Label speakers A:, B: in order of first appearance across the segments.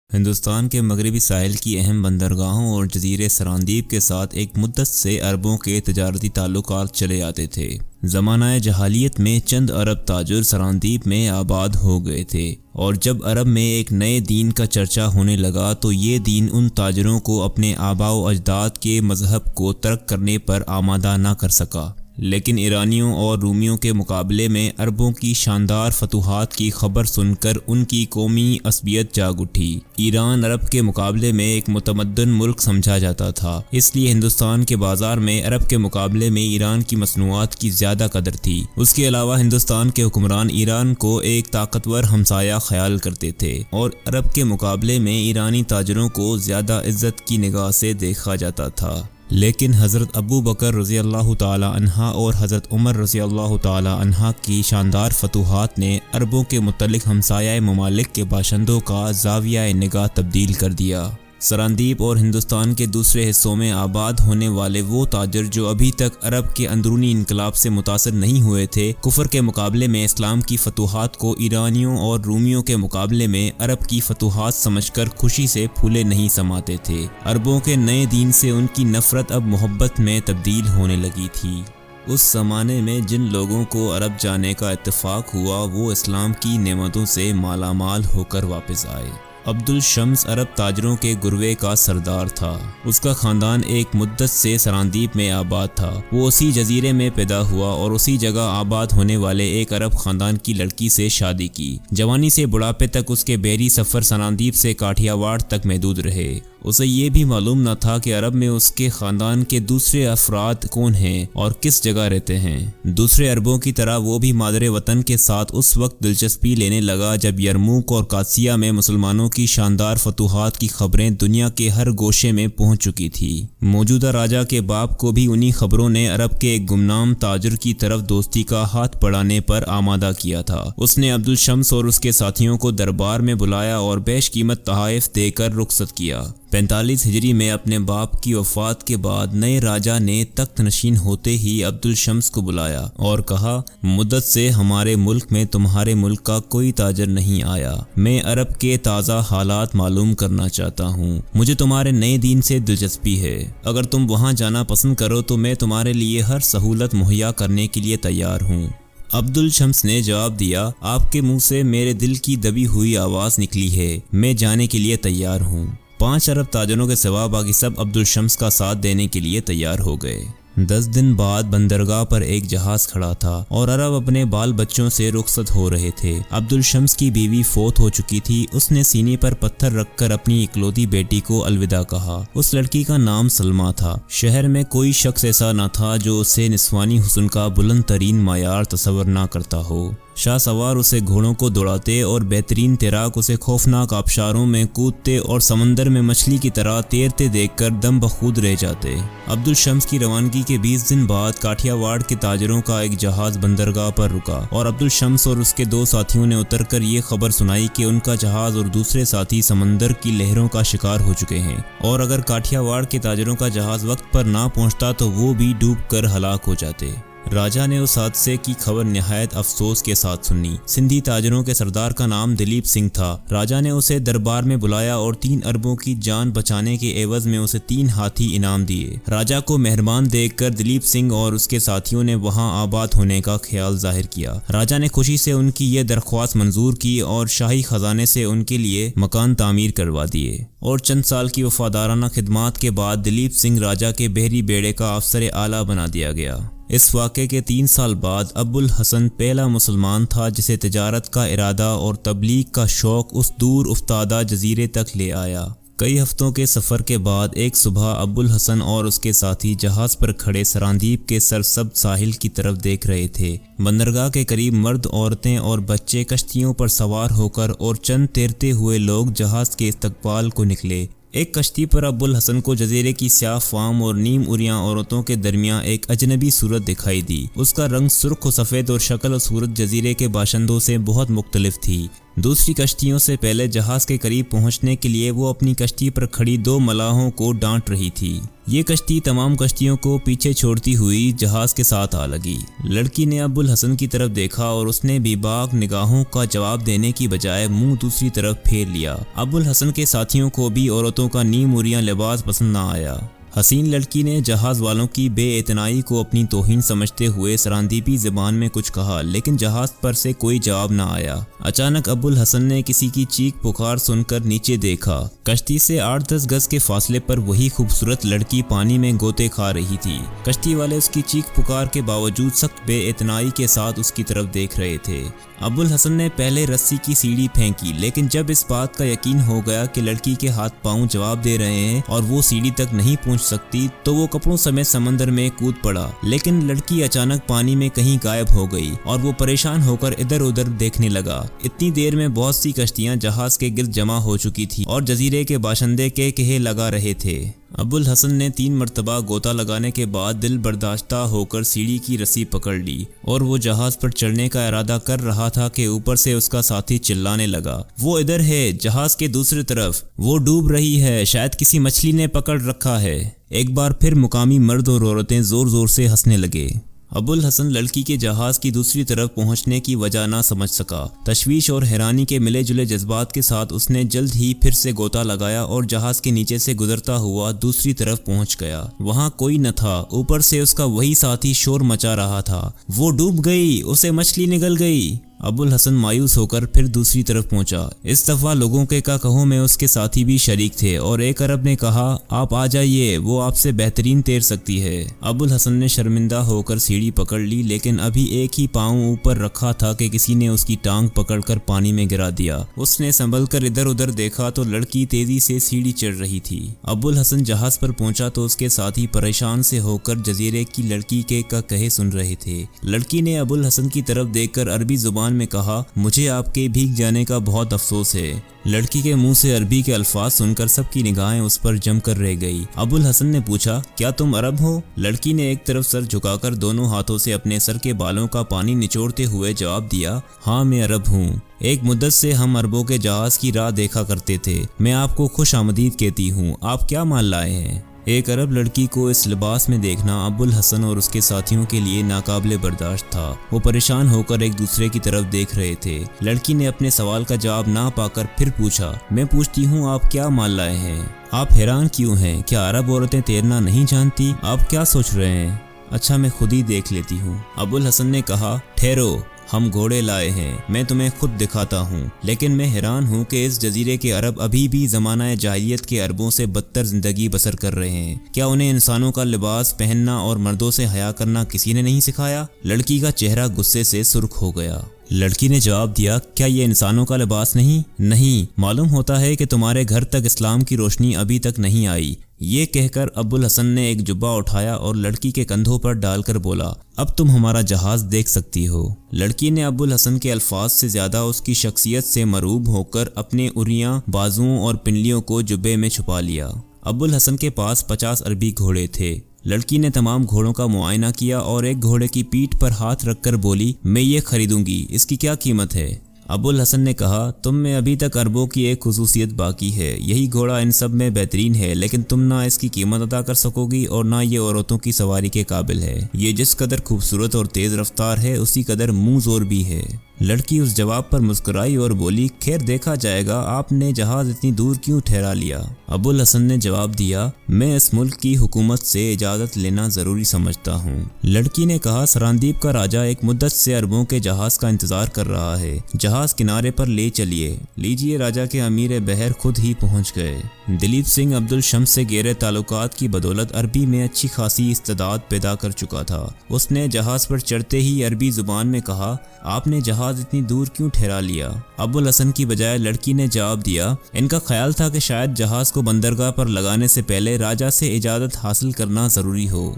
A: ہندوستان کے مغربی ساحل کی اہم بندرگاہوں اور جزیرے سراندیپ کے ساتھ ایک مدت سے عربوں کے تجارتی تعلقات چلے آتے تھے۔ زمانہ جاہلیت میں چند عرب تاجر سراندیپ میں آباد ہو گئے تھے، اور جب عرب میں ایک نئے دین کا چرچا ہونے لگا تو یہ دین ان تاجروں کو اپنے آباء و اجداد کے مذہب کو ترک کرنے پر آمادہ نہ کر سکا۔ لیکن ایرانیوں اور رومیوں کے مقابلے میں عربوں کی شاندار فتوحات کی خبر سن کر ان کی قومی عصبیت جاگ اٹھی۔ ایران عرب کے مقابلے میں ایک متمدن ملک سمجھا جاتا تھا، اس لیے ہندوستان کے بازار میں عرب کے مقابلے میں ایران کی مصنوعات کی زیادہ قدر تھی۔ اس کے علاوہ ہندوستان کے حکمران ایران کو ایک طاقتور ہمسایہ خیال کرتے تھے، اور عرب کے مقابلے میں ایرانی تاجروں کو زیادہ عزت کی نگاہ سے دیکھا جاتا تھا۔ لیکن حضرت ابو بکر رضی اللہ تعالی عنہ اور حضرت عمر رضی اللہ تعالی عنہ کی شاندار فتوحات نے عربوں کے متعلق ہمسایہ ممالک کے باشندوں کا زاویہ نگاہ تبدیل کر دیا۔ سراندیپ اور ہندوستان کے دوسرے حصوں میں آباد ہونے والے وہ تاجر جو ابھی تک عرب کے اندرونی انقلاب سے متاثر نہیں ہوئے تھے، کفر کے مقابلے میں اسلام کی فتوحات کو ایرانیوں اور رومیوں کے مقابلے میں عرب کی فتوحات سمجھ کر خوشی سے پھولے نہیں سماتے تھے۔ عربوں کے نئے دین سے ان کی نفرت اب محبت میں تبدیل ہونے لگی تھی۔ اس زمانے میں جن لوگوں کو عرب جانے کا اتفاق ہوا وہ اسلام کی نعمتوں سے مالا مال ہو کر واپس آئے۔ عبد الشمس عرب تاجروں کے گروے کا سردار تھا۔ اس کا خاندان ایک مدت سے سراندیپ میں آباد تھا۔ وہ اسی جزیرے میں پیدا ہوا اور اسی جگہ آباد ہونے والے ایک عرب خاندان کی لڑکی سے شادی کی۔ جوانی سے بڑھاپے تک اس کے بحری سفر سراندیپ سے کاٹھیا واڑ تک محدود رہے۔ اسے یہ بھی معلوم نہ تھا کہ عرب میں اس کے خاندان کے دوسرے افراد کون ہیں اور کس جگہ رہتے ہیں۔ دوسرے عربوں کی طرح وہ بھی مادر وطن کے ساتھ اس وقت دلچسپی لینے لگا جب یرموک اور قادسیہ میں مسلمانوں کی شاندار فتوحات کی خبریں دنیا کے ہر گوشے میں پہنچ چکی تھی۔ موجودہ راجہ کے باپ کو بھی انہی خبروں نے عرب کے ایک گمنام تاجر کی طرف دوستی کا ہاتھ بڑھانے پر آمادہ کیا تھا۔ اس نے عبد الشمس اور اس کے ساتھیوں کو دربار میں بلایا اور بیش قیمت تحائف دے کر رخصت کیا۔ 45 ہجری میں اپنے باپ کی وفات کے بعد نئے راجہ نے تخت نشین ہوتے ہی عبد الشمس کو بلایا اور کہا، مدت سے ہمارے ملک میں تمہارے ملک کا کوئی تاجر نہیں آیا۔ میں عرب کے تازہ حالات معلوم کرنا چاہتا ہوں۔ مجھے تمہارے نئے دین سے دلچسپی ہے۔ اگر تم وہاں جانا پسند کرو تو میں تمہارے لیے ہر سہولت مہیا کرنے کے لیے تیار ہوں۔ عبد الشمس نے جواب دیا، آپ کے منہ سے میرے دل کی دبی ہوئی آواز نکلی ہے، میں جانے کے لیے تیار ہوں۔ 5 عرب تاجروں کے سوا باقی سب عبد الشمس کا ساتھ دینے کے لیے تیار ہو گئے۔ 10 دن بعد بندرگاہ پر ایک جہاز کھڑا تھا اور عرب اپنے بال بچوں سے رخصت ہو رہے تھے۔ عبد الشمس کی بیوی فوت ہو چکی تھی۔ اس نے سینے پر پتھر رکھ کر اپنی اکلوتی بیٹی کو الوداع کہا۔ اس لڑکی کا نام سلمیٰ تھا۔ شہر میں کوئی شخص ایسا نہ تھا جو اسے نسوانی حسن کا بلند ترین معیار تصور نہ کرتا ہو۔ شاہ سوار اسے گھوڑوں کو دوڑاتے اور بہترین تیراک اسے خوفناک آبشاروں میں کودتے اور سمندر میں مچھلی کی طرح تیرتے دیکھ کر دم بخود رہ جاتے۔ عبد الشمس کی روانگی کے 20 دن بعد کاٹھیا واڑ کے تاجروں کا ایک جہاز بندرگاہ پر رکا، اور عبد الشمس اور اس کے 2 ساتھیوں نے اتر کر یہ خبر سنائی کہ ان کا جہاز اور دوسرے ساتھی سمندر کی لہروں کا شکار ہو چکے ہیں، اور اگر کاٹھیا واڑ کے تاجروں کا جہاز وقت پر نہ پہنچتا تو وہ بھی ڈوب کر ہلاک ہو جاتے۔ راجہ نے اس حادثے کی خبر نہایت افسوس کے ساتھ سنی۔ سندھی تاجروں کے سردار کا نام دلیپ سنگھ تھا۔ راجہ نے اسے دربار میں بلایا اور 3 عربوں کی جان بچانے کے عوض میں اسے 3 ہاتھی انعام دیے۔ راجہ کو مہربان دیکھ کر دلیپ سنگھ اور اس کے ساتھیوں نے وہاں آباد ہونے کا خیال ظاہر کیا۔ راجہ نے خوشی سے ان کی یہ درخواست منظور کی اور شاہی خزانے سے ان کے لیے مکان تعمیر کروا دیے، اور چند سال کی وفادارانہ خدمات کے بعد دلیپ سنگھ راجہ کے بحری بیڑے کا افسر اعلیٰ بنا دیا گیا۔ اس واقعے کے 3 سال بعد ابو الحسن پہلا مسلمان تھا جسے تجارت کا ارادہ اور تبلیغ کا شوق اس دور افتادہ جزیرے تک لے آیا۔ کئی ہفتوں کے سفر کے بعد ایک صبح ابو الحسن اور اس کے ساتھی جہاز پر کھڑے سراندیپ کے سرسبز ساحل کی طرف دیکھ رہے تھے۔ بندرگاہ کے قریب مرد، عورتیں اور بچے کشتیوں پر سوار ہو کر اور چند تیرتے ہوئے لوگ جہاز کے استقبال کو نکلے۔ ایک کشتی پر ابو الحسن کو جزیرے کی سیاہ فام اور نیم اریاں عورتوں کے درمیان ایک اجنبی صورت دکھائی دی۔ اس کا رنگ سرخ و سفید اور شکل و صورت جزیرے کے باشندوں سے بہت مختلف تھی۔ دوسری کشتیوں سے پہلے جہاز کے قریب پہنچنے کے لیے وہ اپنی کشتی پر کھڑی 2 ملاحوں کو ڈانٹ رہی تھی۔ یہ کشتی تمام کشتیوں کو پیچھے چھوڑتی ہوئی جہاز کے ساتھ آ لگی۔ لڑکی نے ابو الحسن کی طرف دیکھا اور اس نے بے باک نگاہوں کا جواب دینے کی بجائے منہ دوسری طرف پھیر لیا۔ ابو الحسن کے ساتھیوں کو بھی عورتوں کا نیم عریاں لباس پسند نہ آیا۔ حسین لڑکی نے جہاز والوں کی بے اعتنائی کو اپنی توہین سمجھتے ہوئے سراندیپی زبان میں کچھ کہا، لیکن جہاز پر سے کوئی جواب نہ آیا۔ اچانک ابو الحسن نے کسی کی چیخ پکار سن کر نیچے دیکھا۔ کشتی سے 8-10 گز کے فاصلے پر وہی خوبصورت لڑکی پانی میں گوتے کھا رہی تھی۔ کشتی والے اس کی چیخ پکار کے باوجود سخت بے اعتنائی کے ساتھ اس کی طرف دیکھ رہے تھے۔ ابو الحسن نے پہلے رسی کی سیڑھی پھینکی، لیکن جب اس بات کا یقین ہو گیا کہ لڑکی کے ہاتھ پاؤں جواب دے رہے ہیں اور وہ سیڑھی تک نہیں پہنچ سکتی تو وہ کپڑوں سمیت سمندر میں کود پڑا۔ لیکن لڑکی اچانک پانی میں کہیں غائب ہو گئی اور وہ پریشان ہو کر ادھر ادھر دیکھنے لگا۔ اتنی دیر میں بہت سی کشتیاں جہاز کے گرد جمع ہو چکی تھی اور جزیرے کے باشندے کے کہے لگا رہے تھے۔ ابو الحسن نے 3 مرتبہ غوطہ لگانے کے بعد دل برداشتہ ہو کر سیڑھی کی رسی پکڑ لی اور وہ جہاز پر چڑھنے کا ارادہ کر رہا تھا کہ اوپر سے اس کا ساتھی چلانے لگا، وہ ادھر ہے، جہاز کے دوسری طرف، وہ ڈوب رہی ہے، شاید کسی مچھلی نے پکڑ رکھا ہے۔ ایک بار پھر مقامی مرد اور عورتیں زور زور سے ہنسنے لگے۔ ابو الحسن لڑکی کے جہاز کی دوسری طرف پہنچنے کی وجہ نہ سمجھ سکا۔ تشویش اور حیرانی کے ملے جلے جذبات کے ساتھ اس نے جلد ہی پھر سے غوطہ لگایا اور جہاز کے نیچے سے گزرتا ہوا دوسری طرف پہنچ گیا۔ وہاں کوئی نہ تھا، اوپر سے اس کا وہی ساتھی شور مچا رہا تھا، وہ ڈوب گئی، اسے مچھلی نگل گئی۔ ابو الحسن مایوس ہو کر پھر دوسری طرف پہنچا۔ اس دفعہ لوگوں کے کہوں میں اس کے ساتھی بھی شریک تھے اور ایک عرب نے کہا، آپ آ جائیے، وہ آپ سے بہترین تیر سکتی ہے۔ ابو الحسن نے شرمندہ ہو کر سیڑھی پکڑ لی، لیکن ابھی ایک ہی پاؤں اوپر رکھا تھا کہ کسی نے اس کی ٹانگ پکڑ کر پانی میں گرا دیا۔ اس نے سنبھل کر ادھر ادھر دیکھا تو لڑکی تیزی سے سیڑھی چڑھ رہی تھی۔ ابو الحسن جہاز پر پہنچا تو اس کے ساتھی پریشان سے ہو کر جزیرے کی لڑکی کے کہے سن رہے تھے۔ لڑکی نے ابو الحسن کی طرف دیکھ کر عربی زبان میں کہا، مجھے آپ کے بھیگ جانے کا بہت افسوس ہے۔ لڑکی کے منہ سے عربی کے الفاظ سن کر سب کی نگاہیں اس پر جم کر رہ گئی۔ ابو الحسن نے پوچھا، کیا تم عرب ہو؟ لڑکی نے ایک طرف سر جھکا کر دونوں ہاتھوں سے اپنے سر کے بالوں کا پانی نچوڑتے ہوئے جواب دیا، ہاں میں عرب ہوں۔ ایک مدت سے ہم عربوں کے جہاز کی راہ دیکھا کرتے تھے، میں آپ کو خوش آمدید کہتی ہوں، آپ کیا مال لائے ہیں؟ ایک عرب لڑکی کو اس لباس میں دیکھنا ابو الحسن اور اس کے ساتھیوں کے لیے ناقابل برداشت تھا۔ وہ پریشان ہو کر ایک دوسرے کی طرف دیکھ رہے تھے۔ لڑکی نے اپنے سوال کا جواب نہ پا کر پھر پوچھا، میں پوچھتی ہوں آپ کیا مال لائے ہیں؟ آپ حیران کیوں ہیں؟ کیا عرب عورتیں تیرنا نہیں جانتی؟ آپ کیا سوچ رہے ہیں؟ اچھا میں خود ہی دیکھ لیتی ہوں۔ ابو الحسن نے کہا، ٹھہرو، ہم گھوڑے لائے ہیں، میں تمہیں خود دکھاتا ہوں۔ لیکن میں حیران ہوں کہ اس جزیرے کے عرب ابھی بھی زمانہ جاہلیت کے عربوں سے بدتر زندگی بسر کر رہے ہیں۔ کیا انہیں انسانوں کا لباس پہننا اور مردوں سے حیا کرنا کسی نے نہیں سکھایا؟ لڑکی کا چہرہ غصے سے سرخ ہو گیا۔ لڑکی نے جواب دیا، کیا یہ انسانوں کا لباس نہیں، معلوم ہوتا ہے کہ تمہارے گھر تک اسلام کی روشنی ابھی تک نہیں آئی۔ یہ کہہ کر ابو الحسن نے ایک جبہ اٹھایا اور لڑکی کے کندھوں پر ڈال کر بولا، اب تم ہمارا جہاز دیکھ سکتی ہو۔ لڑکی نے ابو الحسن کے الفاظ سے زیادہ اس کی شخصیت سے مرعوب ہو کر اپنے اریاں، بازوؤں اور پنڈلیوں کو جبے میں چھپا لیا۔ ابو الحسن کے پاس 50 عربی گھوڑے تھے۔ لڑکی نے تمام گھوڑوں کا معائنہ کیا اور ایک گھوڑے کی پیٹھ پر ہاتھ رکھ کر بولی، میں یہ خریدوں گی، اس کی کیا قیمت ہے؟ ابو الحسن نے کہا، تم میں ابھی تک عربوں کی ایک خصوصیت باقی ہے، یہی گھوڑا ان سب میں بہترین ہے، لیکن تم نہ اس کی قیمت ادا کر سکو گی اور نہ یہ عورتوں کی سواری کے قابل ہے۔ یہ جس قدر خوبصورت اور تیز رفتار ہے اسی قدر منہ زور بھی ہے۔ لڑکی اس جواب پر مسکرائی اور بولی، خیر دیکھا جائے گا، آپ نے جہاز اتنی دور کیوں ٹھہرا لیا؟ ابو الحسن نے جواب دیا، میں اس ملک کی حکومت سے اجازت لینا ضروری سمجھتا ہوں۔ لڑکی نے کہا، سراندیپ کا راجہ ایک مدت سے عربوں کے جہاز کا انتظار کر رہا ہے، جہاز کنارے پر لے چلیے۔ لیجیے، راجہ کے امیر بحر خود ہی پہنچ گئے۔ دلیپ سنگھ عبد الشمس سے گہرے تعلقات کی بدولت عربی میں اچھی خاصی استعداد پیدا کر چکا تھا۔ اس نے جہاز پر چڑھتے ہی عربی زبان میں کہا، آپ نے جہاز اتنی دور کیوں ٹھہرا لیا؟ ابو الحسن کی بجائے لڑکی نے جواب دیا، ان کا خیال تھا کہ شاید جہاز کو بندرگاہ پر لگانے سے پہلے راجہ سے اجازت حاصل کرنا ضروری ہو۔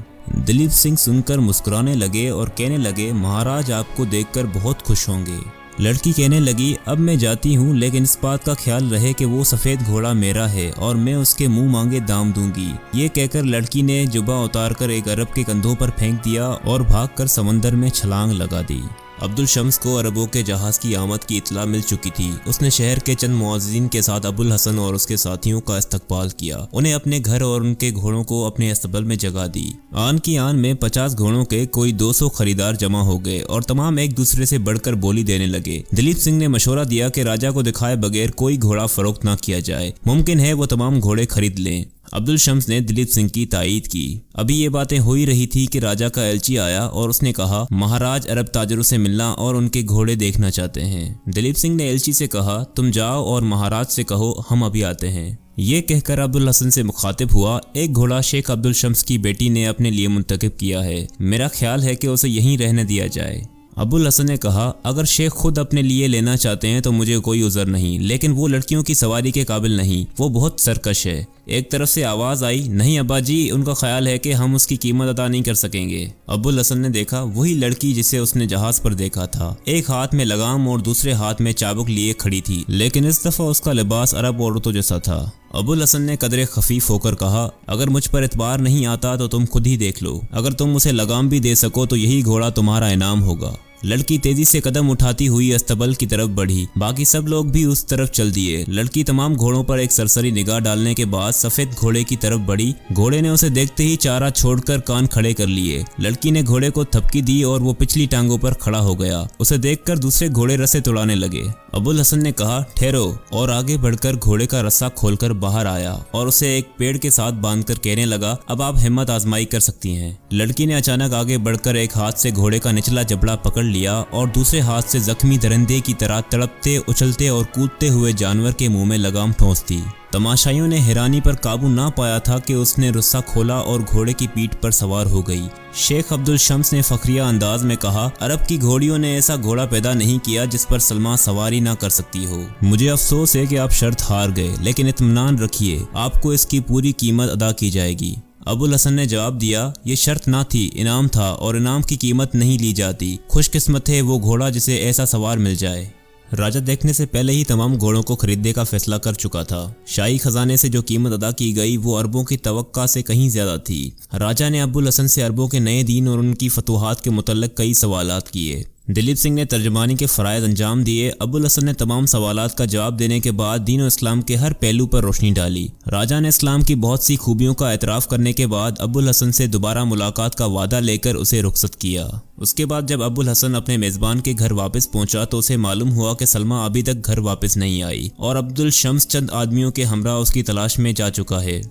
A: دلیپ سنگھ سن کر مسکرانے لگے اور کہنے لگے، مہاراج آپ کو دیکھ کر بہت خوش ہوں گے۔ لڑکی کہنے لگی، اب میں جاتی ہوں، لیکن اس بات کا خیال رہے کہ وہ سفید گھوڑا میرا ہے اور میں اس کے منہ مانگے دام دوں گی۔ یہ کہہ کر لڑکی نے جبہ اتار کر ایک عرب کے کندھوں پر پھینک دیا اور بھاگ کر سمندر میں چھلانگ لگا دی۔ عبدالشمس کو عربوں کے جہاز کی آمد کی اطلاع مل چکی تھی۔ اس نے شہر کے چند معززین کے ساتھ ابوالحسن اور اس کے ساتھیوں کا استقبال کیا، انہیں اپنے گھر اور ان کے گھوڑوں کو اپنے استبل میں جگہ دی۔ آن کی آن میں 50 گھوڑوں کے کوئی 200 خریدار جمع ہو گئے اور تمام ایک دوسرے سے بڑھ کر بولی دینے لگے۔ دلیپ سنگھ نے مشورہ دیا کہ راجا کو دکھائے بغیر کوئی گھوڑا فروخت نہ کیا جائے، ممکن ہے وہ تمام گھوڑے خرید لیں۔ عبدالشمس نے دلیپ سنگھ کی تائید کی۔ ابھی یہ باتیں ہو ہی رہی تھی کہ راجا کا ایلچی آیا اور اس نے کہا مہاراج عرب تاجروں سے ملنا اور ان کے گھوڑے دیکھنا چاہتے ہیں۔ دلیپ سنگھ نے ایلچی سے کہا تم جاؤ اور مہاراج سے کہو ہم ابھی آتے ہیں۔ یہ کہہ کر ابوالحسن سے مخاطب ہوا، ایک گھوڑا شیخ عبدالشمس کی بیٹی نے اپنے لیے منتخب کیا ہے، میرا خیال ہے کہ اسے یہیں رہنے دیا جائے۔ ابوالحسن نے کہا اگر شیخ خود اپنے لیے لینا چاہتے ہیں تو مجھے کوئی عذر نہیں، لیکن وہ لڑکیوں کی سواری کے قابل نہیں، وہ بہت سرکش ہے۔ ایک طرف سے آواز آئی نہیں ابا جی، ان کا خیال ہے کہ ہم اس کی قیمت ادا نہیں کر سکیں گے۔ ابوالحسن نے دیکھا وہی لڑکی جسے اس نے جہاز پر دیکھا تھا، ایک ہاتھ میں لگام اور دوسرے ہاتھ میں چابک لیے کھڑی تھی، لیکن اس دفعہ اس کا لباس عرب عورتوں جیسا تھا۔ ابوالحسن نے قدرے خفیف ہو کر کہا اگر مجھ پر اعتبار نہیں آتا تو تم خود ہی دیکھ لو، اگر تم اسے لگام بھی دے سکو تو یہی گھوڑا تمہارا انعام ہوگا۔ لڑکی تیزی سے قدم اٹھاتی ہوئی استبل کی طرف بڑھی، باقی سب لوگ بھی اس طرف چل دیے۔ لڑکی تمام گھوڑوں پر ایک سرسری نگاہ ڈالنے کے بعد سفید گھوڑے کی طرف بڑھی، گھوڑے نے اسے دیکھتے ہی چارہ چھوڑ کر کان کھڑے کر لیے۔ لڑکی نے گھوڑے کو تھپکی دی اور وہ پچھلی ٹانگوں پر کھڑا ہو گیا، اسے دیکھ کر دوسرے گھوڑے رسے توڑانے لگے۔ ابوالحسن نے کہا ٹھہرو، اور آگے بڑھ کر گھوڑے کا رسہ کھول کر باہر آیا اور اسے ایک پیڑ کے ساتھ باندھ کر کہنے لگا اب آپ ہمت آزمائی کر سکتی ہیں۔ لڑکی نے اچانک آگے بڑھ کر ایک ہاتھ سے گھوڑے کا نچلا جبڑا پکڑ لیا اور دوسرے ہاتھ سے زخمی درندے کی طرح تڑپتے اچھلتے اور کودتے ہوئے جانور کے منہ میں لگام ٹھونس دی۔ تماشائیوں نے حیرانی پر قابو نہ پایا تھا کہ اس نے رسہ کھولا اور گھوڑے کی پیٹھ پر سوار ہو گئی۔ شیخ عبدالشمس نے فخریہ انداز میں کہا عرب کی گھوڑیوں نے ایسا گھوڑا پیدا نہیں کیا جس پر سلما سواری نہ کر سکتی ہو۔ مجھے افسوس ہے کہ آپ شرط ہار گئے، لیکن اطمینان رکھیے آپ کو اس کی پوری قیمت ادا کی جائے گی۔ ابوالحسن نے جواب دیا یہ شرط نہ تھی، انعام تھا اور انعام کی قیمت نہیں لی جاتی، خوش قسمت ہے وہ گھوڑا جسے ایسا سوار مل جائے۔ راجہ دیکھنے سے پہلے ہی تمام گھوڑوں کو خریدنے کا فیصلہ کر چکا تھا۔ شاہی خزانے سے جو قیمت ادا کی گئی وہ عربوں کی توقع سے کہیں زیادہ تھی۔ راجہ نے ابوالحسن سے عربوں کے نئے دین اور ان کی فتوحات کے متعلق کئی سوالات کیے۔ دلیپ سنگھ نے ترجمانی کے فرائض انجام دیے۔ ابوالحسن نے تمام سوالات کا جواب دینے کے بعد دین و اسلام کے ہر پہلو پر روشنی ڈالی۔ راجہ نے اسلام کی بہت سی خوبیوں کا اعتراف کرنے کے بعد ابوالحسن سے دوبارہ ملاقات کا وعدہ لے کر اسے رخصت کیا۔ اس کے بعد جب ابوالحسن اپنے میزبان کے گھر واپس پہنچا تو اسے معلوم ہوا کہ سلمہ ابھی تک گھر واپس نہیں آئی اور عبدالشمس چند آدمیوں کے ہمراہ اس کی تلاش میں جا چکا ہے۔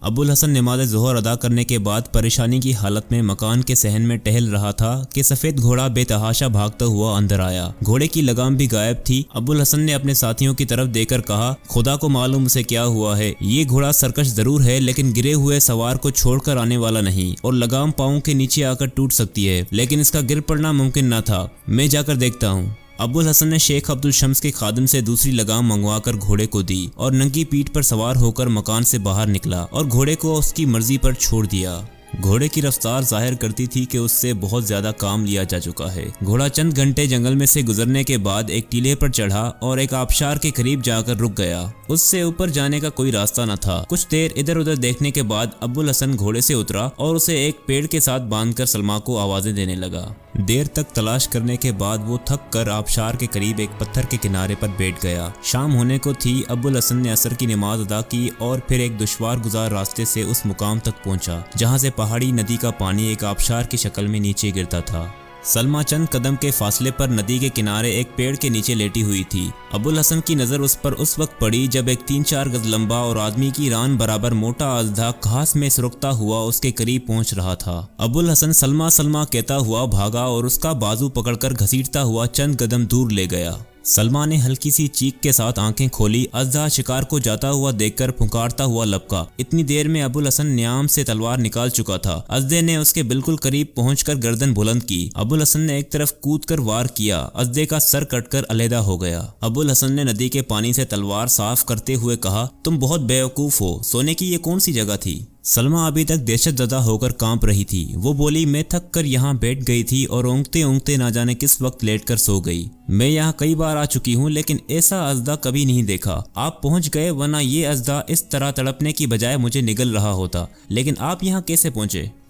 A: ابوالحسن نماز ظہر ادا کرنے کے بعد پریشانی کی حالت میں مکان کے صحن میں ٹہل رہا تھا کہ سفید گھوڑا بے تحاشا بھاگتا ہوا اندر آیا۔ گھوڑے کی لگام بھی غائب تھی۔ ابوالحسن نے اپنے ساتھیوں کی طرف دیکھ کر کہا خدا کو معلوم اسے کیا ہوا ہے، یہ گھوڑا سرکش ضرور ہے لیکن گرے ہوئے سوار کو چھوڑ کر آنے والا نہیں، اور لگام پاؤں کے نیچے آ کر ٹوٹ سکتی ہے، لیکن اس کا گر پڑنا ممکن نہ تھا، میں جا کر دیکھتا ہوں۔ ابوالحسن نے شیخ عبدالشمس کے خادم سے دوسری لگام منگوا کر گھوڑے کو دی اور ننگی پیٹھ پر سوار ہو کر مکان سے باہر نکلا اور گھوڑے کو اس کی مرضی پر چھوڑ دیا۔ گھوڑے کی رفتار ظاہر کرتی تھی کہ اس سے بہت زیادہ کام لیا جا چکا ہے۔ گھوڑا چند گھنٹے جنگل میں سے گزرنے کے بعد ایک ٹیلے پر چڑھا اور ایک آبشار کے قریب جا کر رک گیا۔ اس سے اوپر جانے کا کوئی راستہ نہ تھا۔ کچھ دیر ادھر ادھر دیکھنے کے بعد ابوالحسن گھوڑے سے اترا اور اسے ایک پیڑ کے ساتھ باندھ کر سلمہ کو آوازیں دینے لگا۔ دیر تک تلاش کرنے کے بعد وہ تھک کر آبشار کے قریب ایک پتھر کے کنارے پر بیٹھ گیا۔ شام ہونے کو تھی۔ ابوالحسن نے عصر کی نماز ادا کی اور پھر ایک دشوار گزار راستے سے اس مقام تک پہنچا جہاں سے پہاڑی ندی کا پانی ایک آبشار کی شکل میں نیچے گرتا تھا۔ سلمہ چند قدم کے فاصلے پر ندی کے کنارے ایک پیڑ کے نیچے لیٹی ہوئی تھی۔ ابوالحسن کی نظر اس پر اس وقت پڑی جب ایک 3-4 گز لمبا اور آدمی کی ران برابر موٹا اژدھا گھاس میں سرکتا ہوا اس کے قریب پہنچ رہا تھا۔ ابوالحسن سلمہ سلمہ کہتا ہوا بھاگا اور اس کا بازو پکڑ کر گھسیٹتا ہوا چند قدم دور لے گیا۔ سلمہ نے ہلکی سی چیخ کے ساتھ آنکھیں کھولی۔ اژدھا شکار کو جاتا ہوا دیکھ کر پھنکارتا ہوا لپکا۔ اتنی دیر میں ابوالحسن نیام سے تلوار نکال چکا تھا۔ اژدھے نے اس کے بالکل قریب پہنچ کر گردن بلند کی۔ ابوالحسن نے ایک طرف کود کر وار کیا۔ اژدھے کا سر کٹ کر علیحدہ ہو گیا۔ ابوالحسن نے ندی کے پانی سے تلوار صاف کرتے ہوئے کہا تم بہت بیوقوف ہو، سونے کی یہ کون سی جگہ تھی؟ سلمہ ابھی تک دہشت زدہ ہو کر کانپ رہی تھی۔ وہ بولی میں تھک کر یہاں بیٹھ گئی تھی اور اونگتے اونگتے نہ جانے کس وقت لیٹ کر سو گئی۔ میں یہاں کئی بار آ چکی ہوں لیکن ایسا اژدھا کبھی نہیں دیکھا۔ آپ پہنچ گئے ورنہ یہ اژدھا اس طرح تڑپنے کی بجائے مجھے نگل رہا ہوتا، لیکن آپ یہاں کیسے پہنچے؟